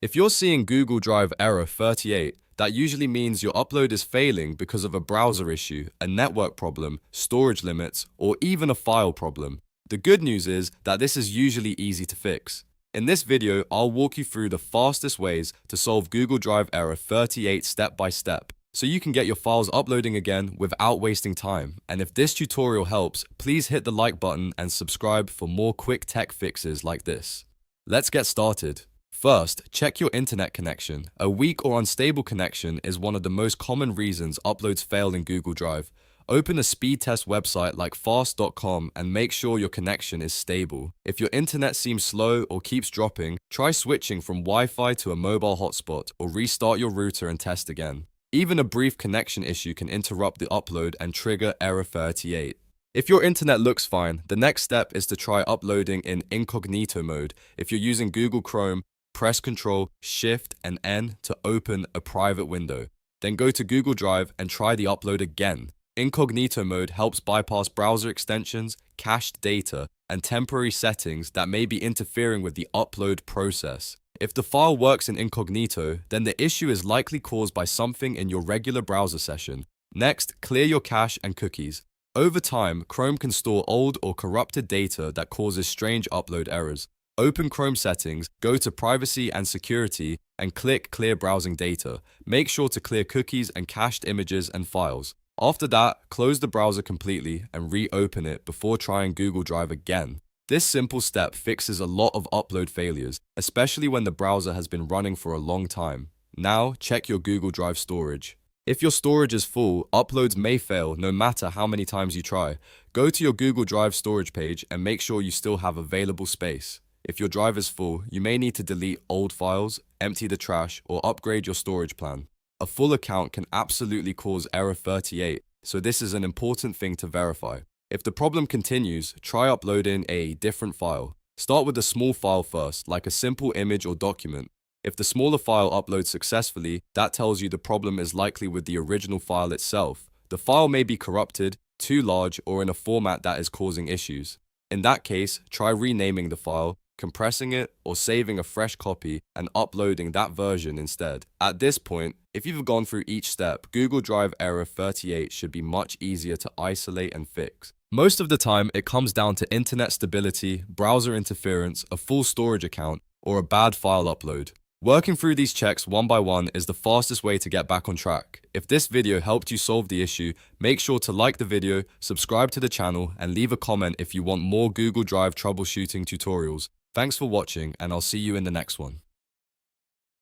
If you're seeing Google Drive error 38, that usually means your upload is failing because of a browser issue, a network problem, storage limits, or even a file problem. The good news is that this is usually easy to fix. In this video, I'll walk you through the fastest ways to solve Google Drive error 38 step by step, so you can get your files uploading again without wasting time. And if this tutorial helps, please hit the like button and subscribe for more quick tech fixes like this. Let's get started. First, check your internet connection. A weak or unstable connection is one of the most common reasons uploads fail in Google Drive. Open a speed test website like fast.com and make sure your connection is stable. If your internet seems slow or keeps dropping, try switching from Wi-Fi to a mobile hotspot or restart your router and test again. Even a brief connection issue can interrupt the upload and trigger error 38. If your internet looks fine, the next step is to try uploading in Incognito mode. If you're using Google Chrome, press Ctrl, Shift, and N to open a private window. Then go to Google Drive and try the upload again. Incognito mode helps bypass browser extensions, cached data, and temporary settings that may be interfering with the upload process. If the file works in incognito, then the issue is likely caused by something in your regular browser session. Next, clear your cache and cookies. Over time, Chrome can store old or corrupted data that causes strange upload errors. Open Chrome settings, go to Privacy and Security, and click Clear Browsing Data. Make sure to clear cookies and cached images and files. After that, close the browser completely and reopen it before trying Google Drive again. This simple step fixes a lot of upload failures, especially when the browser has been running for a long time. Now, check your Google Drive storage. If your storage is full, uploads may fail no matter how many times you try. Go to your Google Drive storage page and make sure you still have available space. If your drive is full, you may need to delete old files, empty the trash, or upgrade your storage plan. A full account can absolutely cause error 38, so this is an important thing to verify. If the problem continues, try uploading a different file. Start with a small file first, like a simple image or document. If the smaller file uploads successfully, that tells you the problem is likely with the original file itself. The file may be corrupted, too large, or in a format that is causing issues. In that case, try renaming the file, compressing it, or saving a fresh copy and uploading that version instead. At this point, if you've gone through each step, Google Drive error 38 should be much easier to isolate and fix. Most of the time, it comes down to internet stability, browser interference, a full storage account, or a bad file upload. Working through these checks one by one is the fastest way to get back on track. If this video helped you solve the issue, make sure to like the video, subscribe to the channel, and leave a comment if you want more Google Drive troubleshooting tutorials. Thanks for watching, and I'll see you in the next one.